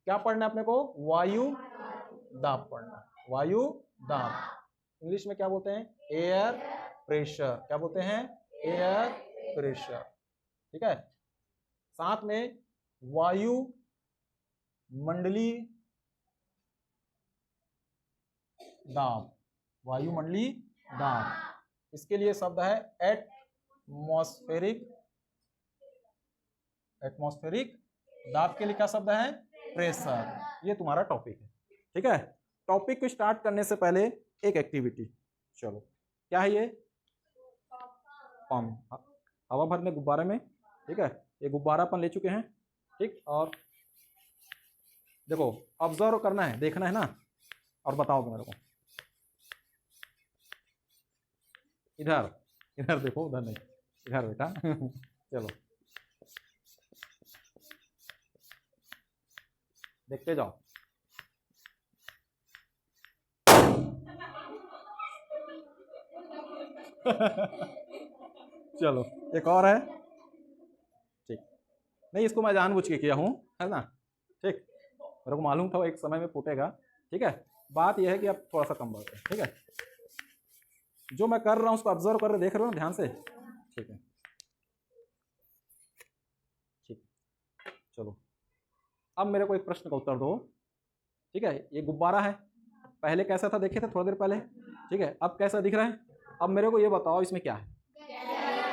क्या पढ़ना है अपने को? वायु दाब पढ़ना, वायु दाब। इंग्लिश में क्या बोलते हैं? Air pressure. क्या बोलते हैं? Air pressure. ठीक है। साथ में वायु मंडलीय दाब, वायुमंडलीय दाब। इसके लिए शब्द है एटमॉस्फेरिक, एटमॉस्फेरिक दाब के लिए क्या शब्द है? प्रेशर। ये तुम्हारा टॉपिक है। ठीक है। टॉपिक को स्टार्ट करने से पहले एक एक्टिविटी, चलो क्या है ये? पंप, हवा भरने गुब्बारे में। ठीक है, ये गुब्बारा अपन ले चुके हैं। ठीक, और देखो ऑब्जर्व करना है, देखना है ना, और बताओगे मेरे को। इधर इधर देखो, उधर नहीं, इधर बेटा। चलो देखते जाओ। चलो एक और है। ठीक, नहीं इसको मैं जानबूझ के किया हूं, है ना। ठीक, मेरे को मालूम था एक समय में फूटेगा। ठीक है, बात यह है कि अब थोड़ा सा कम बढ़ते हैं। ठीक है, जो मैं कर रहा हूं उसको ऑब्जर्व कर रहे, देख रहे हो ना ध्यान से। ठीक है, ठीक, चलो अब मेरे को एक प्रश्न का उत्तर दो। ठीक है, ये गुब्बारा है, पहले कैसा था देखे थे थोड़ी देर पहले। ठीक है, अब कैसा दिख रहा है? अब मेरे को ये बताओ इसमें क्या है?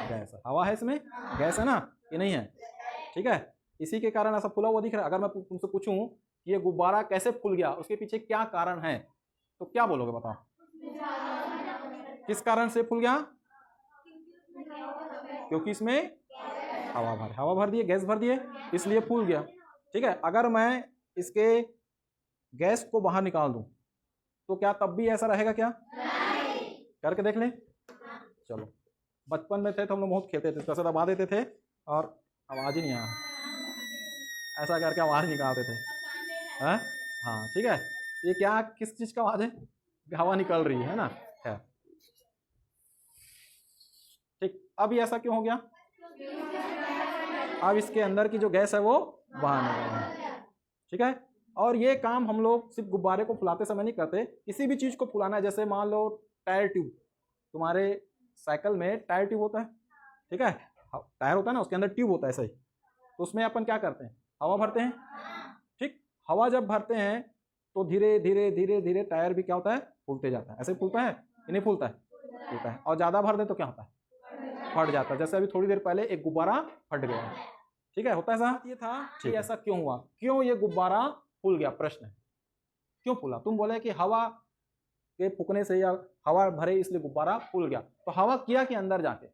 गैस है। हवा है इसमें, गैस है ना, ये नहीं है। ठीक है, इसी के कारण ऐसा फूला हुआ दिख रहा है। अगर मैं तुमसे पूछूं कि ये गुब्बारा कैसे फूल गया, उसके पीछे क्या कारण है, तो क्या बोलोगे? बताओ किस कारण से फूल गया? क्योंकि इसमें हवा भर दिए, गैस भर दिए, इसलिए फूल गया। ठीक है, अगर मैं इसके गैस को बाहर निकाल दूं तो क्या तब भी ऐसा रहेगा क्या? नहीं। करके देख लें। चलो, बचपन में थे तो हम लोग बहुत खेलते थे, कैसे दबा देते थे और आवाज ही नहीं आ रहा, ऐसा करके आवाज निकालते थे। हाँ हाँ, ठीक है, ये क्या किस चीज का आवाज है? हवा निकल रही है ना। है ठीक, अब ये ऐसा क्यों हो गया? अब इसके अंदर की जो गैस है वो बाहर निकल रही है। ठीक है, और ये काम हम लोग सिर्फ गुब्बारे को फुलाते समय नहीं करते, किसी भी चीज को फुलाना है। जैसे मान लो टायर ट्यूब, तुम्हारे साइकिल में टायर ट्यूब होता है। ठीक है, टायर होता है ना, उसके अंदर ट्यूब होता है सही, तो उसमें अपन क्या करते हैं? हवा भरते हैं। ठीक, हवा जब भरते हैं तो धीरे धीरे धीरे धीरे टायर भी क्या होता है? फूलते जाता है। ऐसे फूलता है कि नहीं फूलता है? फूलता है। और ज्यादा भर दे तो क्या होता है? फट जाता है। जैसे अभी थोड़ी देर पहले एक गुब्बारा फट गया। ठीक है, होता है ऐसा। ये था कि ऐसा क्यों हुआ, क्यों ये गुब्बारा फूल गया? प्रश्न है क्यों फूला? तुम बोले कि हवा के फूकने से या हवा भरे इसलिए गुब्बारा फूल गया, तो हवा किया कि अंदर जाके?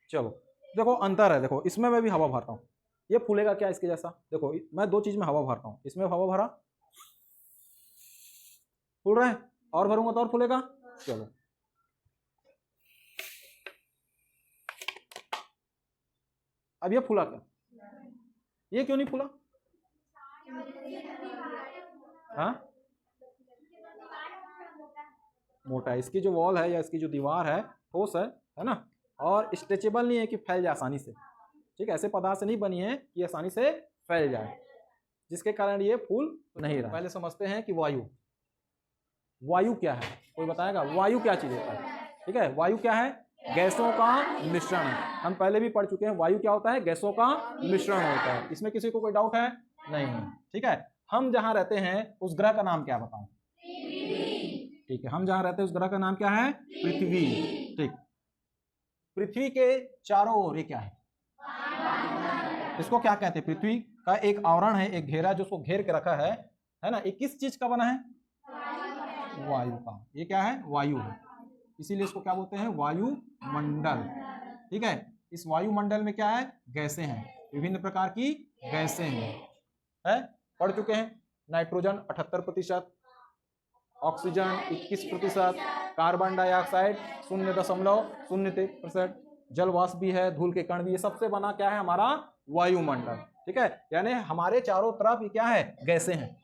चलो देखो अंतर है, देखो इसमें मैं भी हवा भरता हूँ, ये फूलेगा क्या इसके जैसा? देखो मैं दो चीज में हवा भरता हूँ, इसमें हवा भरा फूल रहा है, और भरूंगा तो और फूलेगा। चलो अब ये फूला क्या? ये क्यों नहीं फूला? हाँ, मोटा है, इसकी जो वॉल है या इसकी जो दीवार है ठोस है ना, और स्ट्रेचेबल नहीं है कि फैल जाए आसानी से। ठीक है, ऐसे पदार्थ से नहीं बनी है कि आसानी से फैल जाए, जिसके कारण ये फूल नहीं रहा। पहले समझते हैं कि वायु, वायु क्या है? कोई बताएगा वायु क्या चीज होता है? ठीक है, वायु क्या है? गैसों का मिश्रण है। हम पहले भी पढ़ चुके हैं, वायु क्या होता है? गैसों का मिश्रण होता है। इसमें किसी को कोई डाउट है? नहीं। ठीक है, हम जहां रहते हैं उस ग्रह का नाम क्या बताऊं? ठीक है, हम जहां रहते हैं उस ग्रह का नाम क्या है? पृथ्वी। ठीक, पृथ्वी के चारों ओर ये क्या है? इसको क्या कहते हैं? पृथ्वी का एक आवरण है, एक घेरा जो उसको घेर के रखा है ना। ये किस चीज का बना है? वायु का। ये क्या है? वायु है, इसीलिए इसको क्या बोलते हैं? वायुमंडल। ठीक है, इस वायुमंडल में क्या है? गैसें हैं, विभिन्न प्रकार की गैसें हैं। पढ़ चुके हैं, नाइट्रोजन 78%, ऑक्सीजन 21%, कार्बन डाइऑक्साइड 0.03%, जल वाष्प भी है, धूल के कण भी। ये सबसे बना क्या है? हमारा वायुमंडल। ठीक है, यानी हमारे चारों तरफ क्या है? गैसें हैं।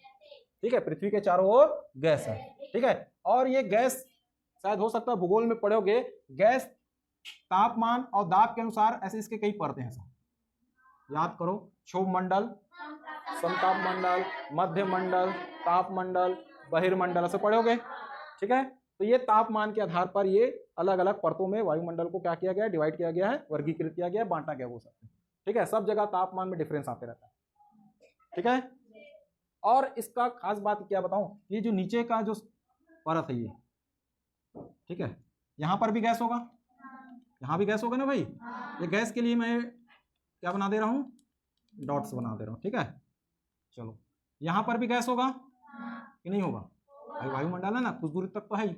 ठीक है, पृथ्वी के चारों ओर गैस है। ठीक है, और ये गैस शायद हो सकता है भूगोल में पढ़ोगे, गैस तापमान और दाब के अनुसार ऐसे इसके कई परतें हैं सर। याद करो, क्षोभ मंडल, समताप मंडल, मध्य मंडल, ताप मंडल, बहिर्मंडल, ऐसे पढ़ोगे। ठीक है, तो ये तापमान के आधार पर ये अलग अलग परतों में वायुमंडल को क्या किया गया है, डिवाइड किया गया है, वर्गीकृत किया गया है, बांटा गया वो सब। ठीक है, सब जगह तापमान में डिफरेंस आते रहता है। ठीक है, और इसका खास बात क्या बताऊं, ये जो नीचे का जो परत है ये, ठीक है, यहां पर भी गैस होगा, यहां भी गैस होगा ना भाई। ये गैस के लिए मैं क्या बना दे रहा हूं, डॉट्स बना दे रहा हूं। ठीक है, चलो, यहां पर भी गैस होगा कि नहीं होगा भाई, वायुमंडल है ना, कुछ दूरी तक तो है ही।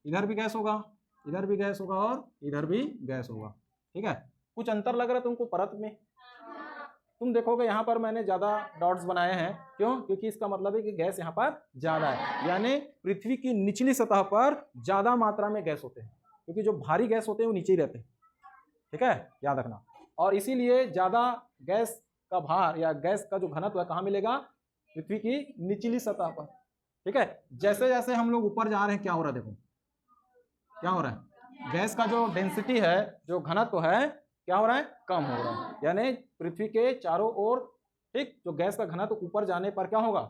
इधर भी गैस होगा, इधर भी गैस होगा और इधर भी गैस होगा। ठीक है, कुछ अंतर लग रहा है तुमको परत में, तुम देखोगे यहाँ पर मैंने ज्यादा डॉट्स बनाए हैं, क्यों, क्योंकि इसका मतलब है कि गैस यहाँ पर ज्यादा है, यानी पृथ्वी की निचली सतह पर ज्यादा मात्रा में गैस होते हैं, क्योंकि जो भारी गैस होते हैं वो नीचे ही रहते हैं। ठीक है, याद रखना। और इसीलिए ज्यादा गैस का भार या गैस का जो घनत्व है कहाँ मिलेगा, पृथ्वी की निचली सतह पर। ठीक है, जैसे जैसे हम लोग ऊपर जा रहे हैं क्या हो रहा है, देखो क्या हो रहा है, गैस का जो डेंसिटी है, जो घनत्व है, क्या हो रहा है, कम हो रहा है। यानी पृथ्वी के चारों ओर, ठीक, जो गैस का घनत्व ऊपर जाने पर क्या होगा,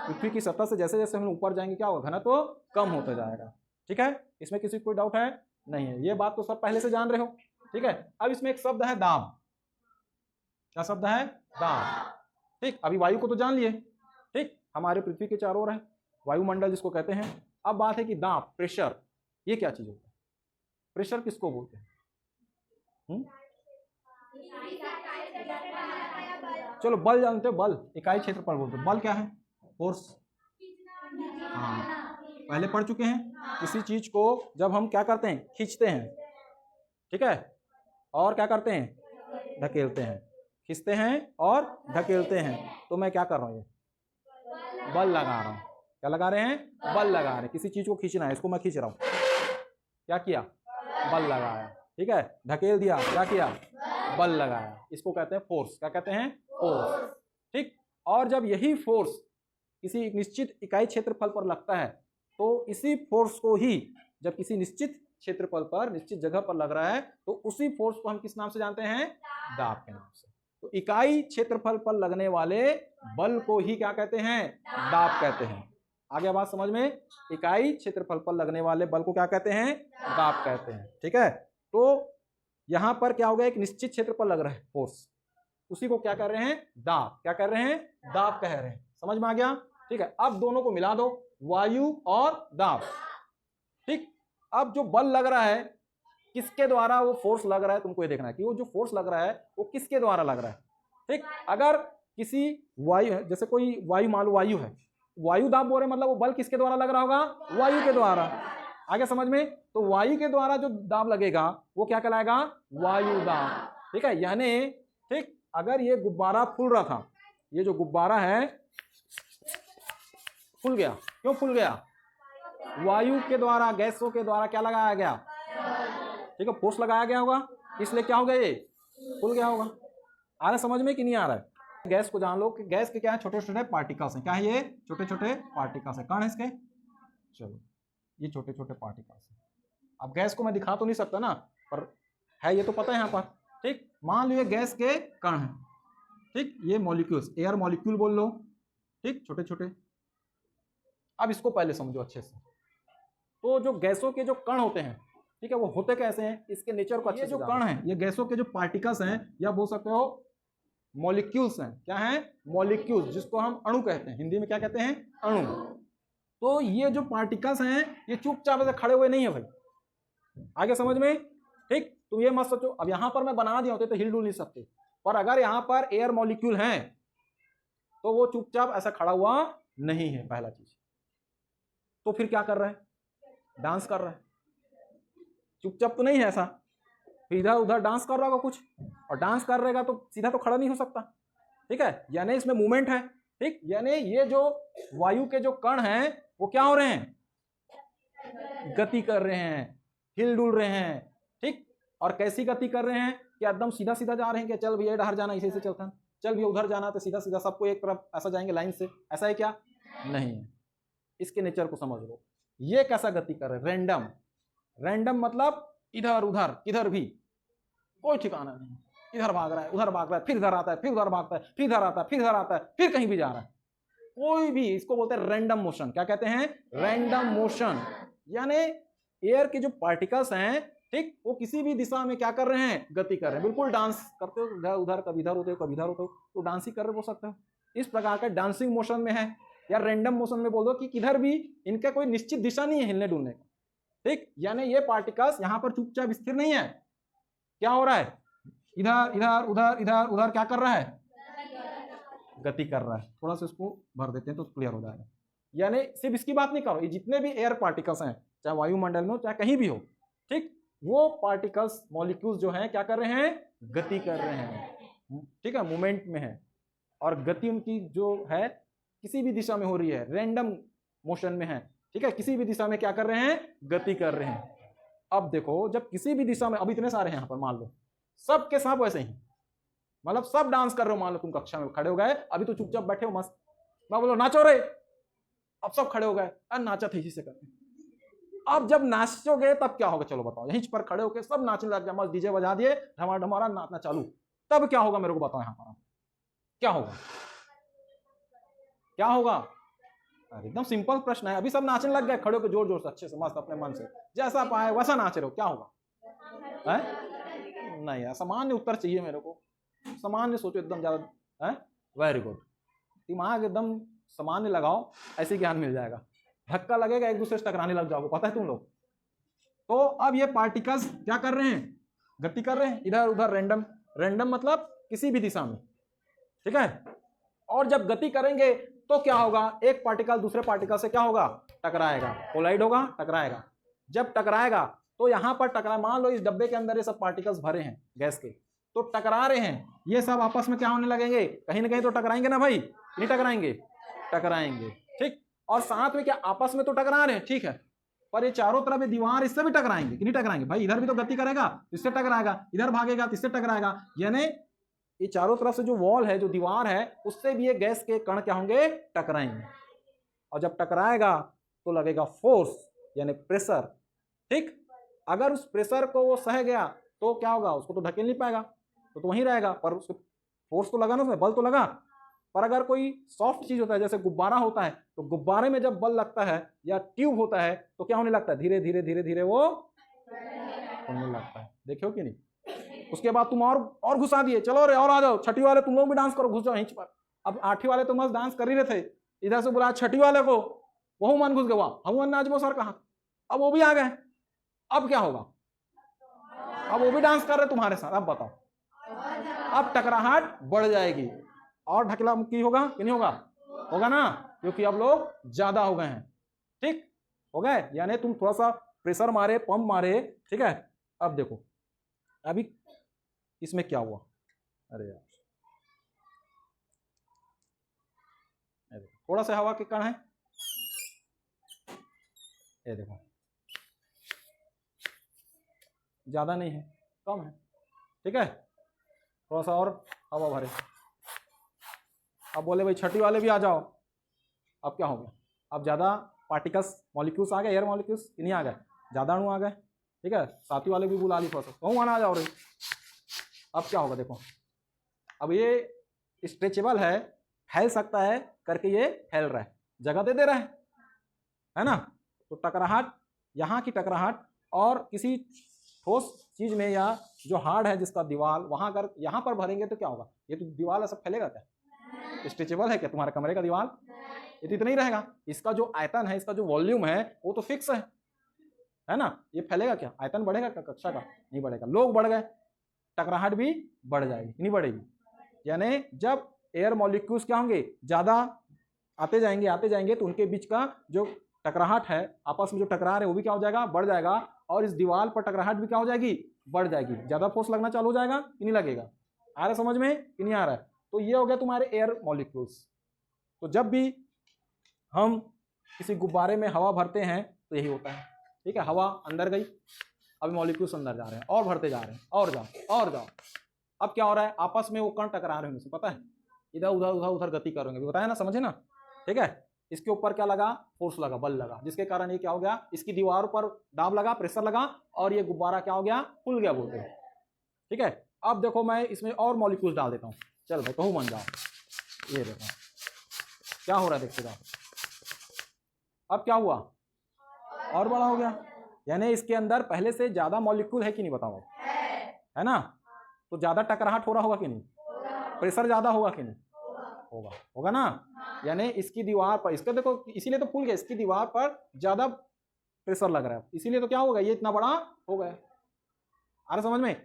पृथ्वी की सतह से जैसे जैसे हम ऊपर जाएंगे क्या होगा, घनत्व कम होता जाएगा। ठीक है, इसमें किसी कोई डाउट है नहीं है, ये बात तो सब पहले से जान रहे हो। ठीक है, अब इसमें एक शब्द है दाब। क्या शब्द है, दाब। ठीक, अभी वायु को तो जान लिए, ठीक, हमारे पृथ्वी के चारों ओर है वायुमंडल जिसको कहते हैं। अब बात है कि दाब, प्रेशर, ये क्या चीज होता है, प्रेशर किसको बोलते हैं? चलो बल जानते हो, बल इकाई क्षेत्रफल बोलते हैं। बल क्या है, फोर्स। हाँ, पहले पढ़ चुके हैं। किसी चीज को जब हम क्या करते हैं, खींचते हैं, ठीक है, और क्या करते हैं, ढकेलते हैं, खींचते हैं और ढकेलते हैं, तो मैं क्या कर रहा हूँ, ये बल लगा रहा हूँ। क्या लगा रहे हैं, बल लगा रहे हैं। किसी चीज को खींचना है, इसको मैं खींच रहा हूँ, क्या किया, बल लगाया। ठीक है, ढकेल दिया, क्या किया, बल लगाया। इसको कहते हैं फोर्स। क्या कहते हैं, फोर्स। ठीक, और जब यही फोर्स किसी निश्चित इकाई क्षेत्रफल पर लगता है, तो इसी फोर्स को ही जब किसी निश्चित क्षेत्रफल पर, निश्चित जगह पर लग रहा है, तो उसी फोर्स को हम किस नाम से जानते हैं, दाब के नाम से। तो इकाई क्षेत्रफल पर लगने वाले बल को ही क्या कहते हैं, दाब कहते हैं। आगे बात समझ में, इकाई क्षेत्रफल पर लगने वाले बल को क्या कहते हैं, दाब कहते हैं। ठीक है, तो यहां पर क्या हो गया, एक निश्चित क्षेत्र पर लग रहा है फोर्स, उसी को क्या कर रहे हैं, दाब। क्या कर रहे हैं, दाब कह रहे हैं। समझ में आ गया। ठीक है, अब दोनों को मिला दो, वायु और दाब। ठीक, अब जो बल लग रहा है, किसके द्वारा वो फोर्स लग रहा है, तुमको ये देखना है कि वो जो फोर्स लग रहा है वो किसके द्वारा लग रहा है। ठीक, अगर किसी वायु है, जैसे कोई वायु, मान लो वायु है, वायु दाब बोल रहे, मतलब वो बल किसके द्वारा लग रहा होगा, वायु के द्वारा। आगे समझ में, तो वायु के द्वारा जो दाब लगेगा वो क्या कहलाएगा, वायु दाब। ठीक है, यानी ठीक, अगर ये गुब्बारा फूल रहा था, ये जो गुब्बारा है फूल गया, क्यों फूल गया, वायु के द्वारा, गैसों के द्वारा क्या लगाया गया, ठीक है, फोर्स लगाया गया होगा, इसलिए क्या हो गया, ये फूल गया होगा। आ रहा समझ में कि नहीं आ रहा है। गैस को जान लो कि गैस के क्या है, छोटे छोटे पार्टिकल्स हैं। क्या है ये, छोटे छोटे पार्टिकल्स हैं, कण है इसके। चलो, ये छोटे छोटे पार्टिकल्स हैं। अब गैस को मैं दिखा तो नहीं सकता ना, पर है ये तो पता है यहाँ पर। ठीक, मान लो ये गैस के कण हैं। ठीक, ये मॉलिक्यूल्स, एयर मॉलिक्यूल बोल लो। ठीक, छोटे छोटे। अब इसको पहले समझो अच्छे से। तो जो गैसों के जो कण होते हैं, ठीक है, वो होते कैसे हैं, इसके नेचर को अच्छे से। ये जो कण हैं, ये गैसों के जो पार्टिकल्स हैं, या बोल सकते हो मॉलिक्यूल्स हैं। क्या हैं, मॉलिक्यूल्स, जिसको हम अणु कहते हैं, हिंदी में क्या कहते हैं, अणु। तो ये जो पार्टिकल्स हैं, ये चुपचाप ऐसे खड़े हुए नहीं है भाई। आगे समझ में। ठीक, तुम ये मत सोचो अब यहां पर मैं बना दिया होते तो हिल डुल नहीं सकते, पर अगर यहां पर एयर मॉलिक्यूल हैं तो वो चुपचाप ऐसा खड़ा हुआ नहीं है, पहला चीज। तो फिर क्या कर रहा है, डांस कर रहा है, चुपचाप तो नहीं है ऐसा, फिर इधर उधर डांस कर रहा होगा कुछ, और डांस कर रहेगा तो सीधा तो खड़ा नहीं हो सकता। ठीक है, यानी इसमें मूवमेंट है। ठीक, यानी ये जो वायु के जो कण हैं वो क्या हो रहे हैं, गति कर रहे हैं, हिल डुल रहे हैं। ठीक, और कैसी गति कर रहे हैं, कि एकदम सीधा सीधा जा रहे हैं, कि चल भैया इधर जाना इसे चलता है, चल भैया उधर जाना तो सीधा सीधा सबको एक तरफ ऐसा जाएंगे लाइन से, ऐसा है क्या, नहीं है। इसके नेचर को समझ लो, ये कैसा गति कर रहे हैं, रैंडम। रैंडम मतलब इधर उधर किधर भी कोई ठिकाना नहीं, इधर भाग रहा है उधर भाग रहा है, फिर इधर आता है फिर उधर भागता है, फिर इधर आता है फिर इधर आता है, फिर कहीं भी जा रहा है, कोई भी, इसको बोलते हैं रैंडम मोशन। क्या कहते हैं? Random motion. यानी एयर के जो पार्टिकल्स हैं, ठीक, वो किसी भी दिशा में क्या कर रहे हैं? गति कर रहे हैं। बिल्कुल डांस करते हो, इधर उधर, कभी इधर होते हो कभी इधर होते हो, तो डांस ही कर रहे हो सकते हो। इस प्रकार का डांसिंग मोशन में है, या रैंडम मोशन में बोल दो कि किधर भी इनका कोई निश्चित दिशा नहीं है हिलने डुलने का, ठीक। यानी ये पार्टिकल्स यहाँ पर चुपचाप स्थिर नहीं है, क्या हो रहा है? इधर इधर उधर इधर उधर क्या कर रहा है? गति कर रहा है। थोड़ा सा इसको भर देते हैं तो क्लियर हो जाएगा। यानी सिर्फ इसकी बात नहीं करो, ये जितने भी एयर पार्टिकल्स हैं, चाहे वायुमंडल में हो चाहे कहीं भी हो, ठीक, वो पार्टिकल्स मॉलिक्यूल्स जो हैं क्या कर रहे हैं? गति कर रहे हैं, ठीक है, मूवमेंट में है। और गति उनकी जो है किसी भी दिशा में हो रही है, रैंडम मोशन में है, ठीक है, किसी भी दिशा में क्या कर रहे हैं? गति कर रहे हैं। अब देखो, जब किसी भी दिशा में, अब इतने सारे हैं यहाँ पर, मान लो सब के सब वैसे ही, मतलब सब डांस कर रहे हो, मान लो तुम कक्षा में खड़े हो गए, अभी तो चुपचाप बैठे हो मस्त, मैं बोलो नाचो रे, अब सब खड़े हो गए, अरे नाचा तेजी से करते। अब जब नाचोगे तब क्या होगा? चलो बताओ, यहीं पर खड़े होके सब नाचने लग गया, मस्त डीजे बजा दिए, ढमा ढमारा नाचना चालू, तब क्या होगा? मेरे को बताओ यहाँ पर क्या होगा? क्या होगा? अरे एकदम सिंपल प्रश्न है। अभी सब नाचने लग गए खड़े होकर जोर जोर से, अच्छे से, मस्त अपने मन से, जैसा पाए वैसा नाच रहे हो, क्या होगा? है नहीं, सामान्य उत्तर चाहिए मेरे को, सामान्य सोचो, एकदम ज्यादा है। वेरी गुड, दिमाग एकदम सामान्य लगाओ, ऐसे ज्ञान मिल जाएगा। धक्का लगेगा, एक दूसरे से टकराने लग जाओगे, पता है तुम लोग। तो अब ये पार्टिकल्स क्या कर रहे हैं? गति कर रहे हैं, इधर उधर, रैंडम। रैंडम मतलब किसी भी दिशा में, ठीक है। और जब गति करेंगे तो क्या होगा? एक पार्टिकल दूसरे पार्टिकल से क्या होगा? टकराएगा, कोलाइड होगा, टकराएगा। जब टकराएगा तो यहां पर टकरा, मान लो इस डब्बे के अंदर ये सब पार्टिकल्स भरे हैं गैस के, तो टकरा रहे हैं, ये सब आपस में क्या होने लगेंगे? कहीं ना कहीं तो टकराएंगे ना भाई, नहीं टकराएंगे? टकराएंगे, ठीक। और साथ में क्या आपस में तो टकरा रहे हैं, ठीक है, पर ये चारों तरफ दीवार, इससे भी टकराएंगे कि नहीं टकराएंगे भाई? इधर भी तो गति करेगा, इससे टकराएगा, इधर भागेगा तो इससे टकराएगा। यानी ये चारों तरफ से जो वॉल है, जो दीवार है, उससे भी ये गैस के कण क्या होंगे? टकराएंगे। और जब टकराएगा तो लगेगा फोर्स, यानी प्रेशर, ठीक। अगर उस प्रेशर को वो सह गया तो क्या होगा? उसको तो ढकेल नहीं पाएगा, तो वहीं रहेगा, पर उसको फोर्स तो लगा ना, उसमें बल तो लगा। पर अगर कोई सॉफ्ट चीज होता है, जैसे गुब्बारा होता है, तो गुब्बारे में जब बल लगता है, या ट्यूब होता है, तो क्या होने लगता है? धीरे धीरे धीरे धीरे वो होने लगता है। देखो कि नहीं? उसके बाद तुम और घुसा दिए, चलो रे और आ जाओ, छठी वाले तुम लोग भी डांस करो, घुस जाओ यहीं पर। अब आठवीं वाले तो मस्त डांस कर ही रहे थे, इधर से बुलाया छठी वाले को, वह मन घुस गया, हम नाचबो सर कहाँ, अब वो भी आ गए। अब क्या होगा? अब वो भी डांस कर रहे तुम्हारे साथ। अब बताओ, अब टकराहट बढ़ जाएगी और ढकला मुक्की होगा कि नहीं होगा? होगा ना, क्योंकि अब लोग ज्यादा हो गए हैं, ठीक हो गए। यानी तुम थोड़ा सा प्रेशर मारे, पंप मारे, ठीक है। अब देखो अभी इसमें क्या हुआ, अरे यार, थोड़ा सा हवा के कण है, ये देखो, ज्यादा नहीं है, कम है, ठीक है। थोड़ा सा और हवा भरे, अब बोले भाई छठी वाले भी आ जाओ, अब क्या हो गया? अब ज्यादा पार्टिकल्स, मॉलिक्यूल्स आ गए, एयर मॉलिक्यूल्स कि नहीं आ गए? ज्यादा अणु आ गए, ठीक है। साथी वाले भी बुला ली, थोड़ा सा कहूँ आना आ जाओ रे। अब क्या होगा? देखो, अब ये स्ट्रेचेबल है, फैल सकता है करके ये फैल रहा है, जगह दे रहा है ना। तो टकराहट, यहाँ की टकराहट और किसी ठोस चीज में, या जो हार्ड है जिसका दीवार, वहां अगर यहाँ पर भरेंगे तो क्या होगा? ये तो दीवार ऐसा फैलेगा क्या? स्ट्रेचेबल है क्या तुम्हारे कमरे का दीवार? ये तो इतना ही रहेगा। इसका जो आयतन है, इसका जो वॉल्यूम है, वो तो फिक्स है ना। ये फैलेगा क्या? आयतन बढ़ेगा क्या कक्षा का? नहीं बढ़ेगा। लोग बढ़ गए, टकराहट भी बढ़ जाएगी, नहीं बढ़ेगी। यानी जब एयर मॉलिक्यूल्स क्या होंगे? ज्यादा आते जाएंगे तो उनके बीच का जो टकराहट है, आपस में जो टकरा रहे, वो भी क्या हो जाएगा? बढ़ जाएगा। और इस दीवार पर टकराहट भी क्या हो जाएगी? बढ़ जाएगी। ज्यादा फोर्स लगना चालू हो जाएगा कि नहीं लगेगा? आ रहा है समझ में कि नहीं आ रहा है? तो ये हो गया तुम्हारे एयर मॉलिक्यूल्स। तो जब भी हम किसी गुब्बारे में हवा भरते हैं तो यही होता है, ठीक है। हवा अंदर गई, अब मॉलिक्यूल्स अंदर जा रहे हैं और भरते जा रहे हैं, और जाओ और जाओ। अब क्या हो रहा है? आपस में वो कण टकरा रहे हैं, पता है, इधर उधर उधर उधर गति कर रहे हैं, बताया ना, समझे ना, ठीक है। इसके ऊपर क्या लगा, फोर्स लगा, बल लगा, जिसके कारण ये क्या हो गया, इसकी दीवार पर दाब लगा, प्रेशर लगा और ये गुब्बारा क्या हो गया, फूल गया बोलते हैं। ठीक है, अब देखो मैं इसमें और मॉलिक्यूल्स डाल देता हूँ, चल भाई कहूँ बन जाओ, ये देखो क्या हो रहा है, देखते जाओ। अब क्या हुआ, और बड़ा हो गया, यानी इसके अंदर पहले से ज्यादा मॉलिक्यूल है कि नहीं बताओ, है ना, तो ज्यादा टकराहट हो रहा होगा कि नहीं, प्रेशर ज्यादा होगा कि नहीं, होगा, होगा ना, यानी इसकी दीवार पर, इसका देखो इसीलिए तो फूल गया, इसकी दीवार पर ज्यादा प्रेशर लग रहा है, इसीलिए तो क्या होगा, ये इतना बड़ा हो गया। अरे समझ में,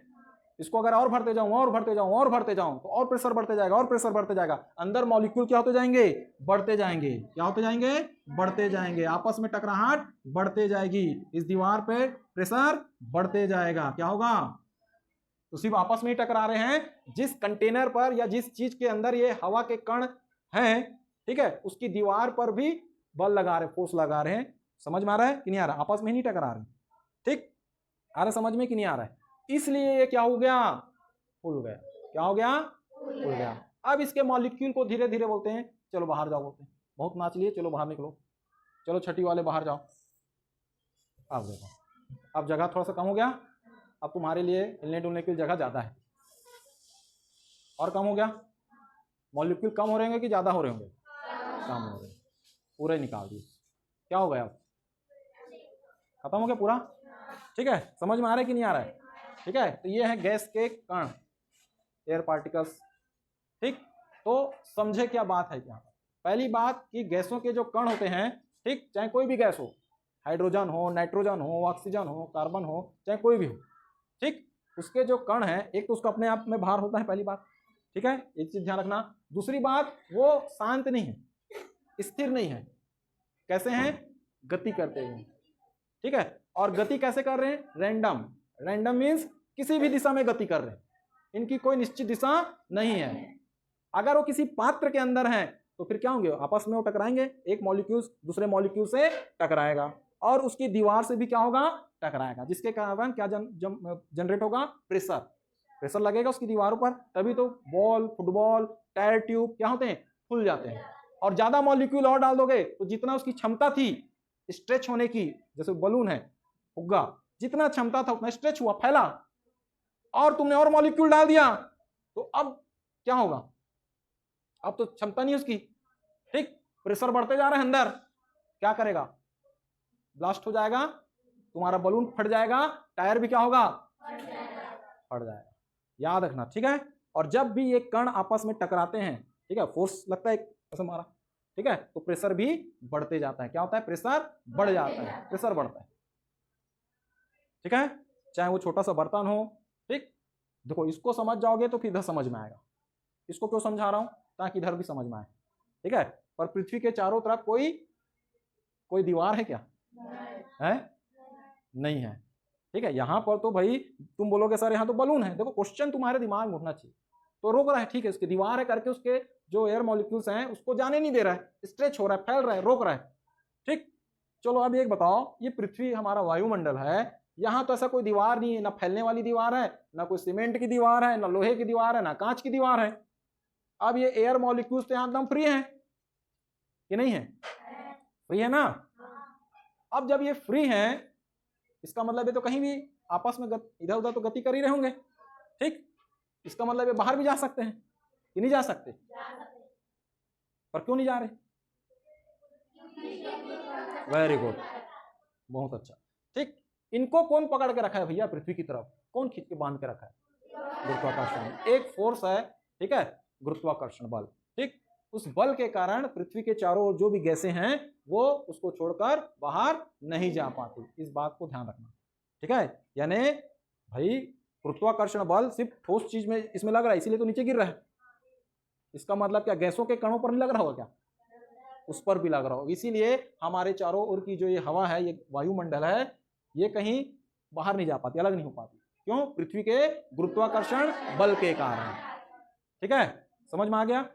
इसको अगर और भरते जाऊं और भरते जाऊं और भरते जाऊं तो और प्रेशर बढ़ते जाएगा और प्रेशर बढ़ते जाएगा, अंदर मॉलिक्यूल क्या होते जाएंगे, बढ़ते जाएंगे, क्या होते जाएंगे, बढ़ते जाएंगे, आपस में टकराहट बढ़ते जाएगी, इस दीवार पे प्रेशर बढ़ते जाएगा, क्या होगा, तो सिर्फ आपस में ही टकरा रहे हैं, जिस कंटेनर पर या जिस चीज के अंदर ये हवा के कण हैं, ठीक है, उसकी दीवार पर भी बल लगा रहे, फोर्स लगा रहे हैं। समझ में आ रहा है कि नहीं आ रहा, आपस में ही नहीं टकरा रहे, ठीक आ रहा समझ में कि नहीं आ रहा है, इसलिए ये क्या हो गया, फूल गया, क्या हो गया, फूल गया। अब इसके मॉलिक्यूल को धीरे धीरे बोलते हैं, चलो बाहर जाओ, बोलते हैं बहुत नाच लिए, चलो बाहर निकलो, चलो छठी वाले बाहर जाओ। अब देखो, अब जगह थोड़ा सा कम हो गया, अब तुम्हारे लिए हिलने डुलने की जगह ज्यादा है, और कम हो गया, मॉलिक्यूल कम हो रहे होंगे कि ज्यादा हो रहे होंगे, कम हो रहे, पूरे निकाल दिए, क्या हो गया, अब खत्म हो गया पूरा, ठीक है, समझ में आ रहा है कि नहीं आ रहा है, ठीक है, तो ये है गैस के कण, एयर पार्टिकल्स, ठीक, तो समझे क्या बात है, क्या पहली बात कि गैसों के जो कण होते हैं, ठीक, चाहे कोई भी गैस हो, हाइड्रोजन हो, नाइट्रोजन हो, ऑक्सीजन हो, कार्बन हो, चाहे कोई भी हो, ठीक, उसके जो कण हैं, एक तो उसका अपने आप में भार होता है, पहली बात, ठीक है, एक चीज ध्यान रखना, दूसरी बात वो शांत नहीं है, स्थिर नहीं है, कैसे हैं, गति करते हुए, ठीक है, और गति कैसे कर रहे हैं, रैंडम, रैंडम मीन्स किसी भी दिशा में गति कर रहे हैं, इनकी कोई निश्चित दिशा नहीं है, अगर वो किसी पात्र के अंदर हैं तो फिर क्या होंगे, आपस में वो टकराएंगे, एक मॉलिक्यूल दूसरे मॉलिक्यूल से टकराएगा और उसकी दीवार से भी क्या होगा, टकराएगा, जिसके कारण क्या जनरेट होगा, प्रेशर, प्रेशर लगेगा उसकी दीवारों पर, तभी तो बॉल, फुटबॉल, टायर ट्यूब क्या होते हैं, फूल जाते हैं। और ज्यादा मॉलिक्यूल और डाल दोगे तो जितना उसकी क्षमता थी स्ट्रेच होने की, जैसे बलून है, फुग्गा, जितना क्षमता था उतना स्ट्रेच हुआ, फैला, और तुमने और मॉलिक्यूल डाल दिया तो अब क्या होगा, अब तो क्षमता नहीं उसकी, ठीक, प्रेशर बढ़ते जा रहे हैं, अंदर क्या करेगा, ब्लास्ट हो जाएगा, तुम्हारा बलून फट जाएगा, टायर भी क्या होगा, फट जाएगा, याद रखना, ठीक है। और जब भी ये कण आपस में टकराते हैं, ठीक है, फोर्स लगता है ऐसे मारा, ठीक है, तो प्रेशर भी बढ़ते जाता है, क्या होता है, प्रेशर बढ़ जाता है, प्रेशर बढ़ता है, ठीक है, चाहे वो छोटा सा बर्तन हो, ठीक, देखो इसको समझ जाओगे तो फिर इधर समझ में आएगा, इसको क्यों समझा रहा हूं, ताकि इधर भी समझ में आए, ठीक है। पर पृथ्वी के चारों तरफ कोई दीवार है क्या, है नहीं है, ठीक है, यहां पर तो भाई तुम बोलोगे सर यहां तो बलून है, देखो क्वेश्चन तुम्हारे दिमाग में उठना चाहिए, तो रोक रहा है, ठीक है, उसकी दीवार है करके उसके जो एयर मॉलिक्यूल्स हैं उसको जाने नहीं दे रहा है, स्ट्रेच हो रहा है, फैल रहा है, रोक रहा है, ठीक। चलो अब एक बताओ, ये पृथ्वी हमारा वायुमंडल है, यहां तो ऐसा कोई दीवार नहीं है, ना फैलने वाली दीवार है, ना कोई सीमेंट की दीवार है, ना लोहे की दीवार है, ना कांच की दीवार है, अब ये एयर मॉलिक्यूल्स तो यहां एकदम फ्री हैं कि नहीं है, फ्री है ना। अब जब ये फ्री हैं इसका मतलब ये तो कहीं भी आपस में इधर उधर तो गति कर ही रहे होंगे, ठीक, इसका मतलब ये बाहर भी जा सकते हैं कि नहीं जा सकते, पर क्यों नहीं जा रहे, वेरी गुड, बहुत अच्छा, ठीक, इनको कौन पकड़ के रखा है भैया, पृथ्वी की तरफ कौन खींच के बांध के रखा है, गुरुत्वाकर्षण, एक फोर्स है, ठीक है, गुरुत्वाकर्षण बल, ठीक, उस बल के कारण पृथ्वी के चारों ओर जो भी गैसें हैं वो उसको छोड़कर बाहर नहीं जा पाती, इस बात को ध्यान रखना, ठीक है। यानी भाई गुरुत्वाकर्षण बल सिर्फ ठोस चीज में इसमें लग रहा है, इसीलिए तो नीचे गिर रहा है, इसका मतलब क्या गैसों के कणों पर नहीं लग रहा होगा क्या, उस पर भी लग रहा होगा, इसीलिए हमारे चारों ओर की जो ये हवा है, ये वायुमंडल है, ये कहीं बाहर नहीं जा पाती, अलग नहीं हो पाती, क्यों, पृथ्वी के गुरुत्वाकर्षण बल के कारण, ठीक है, समझ में आ गया।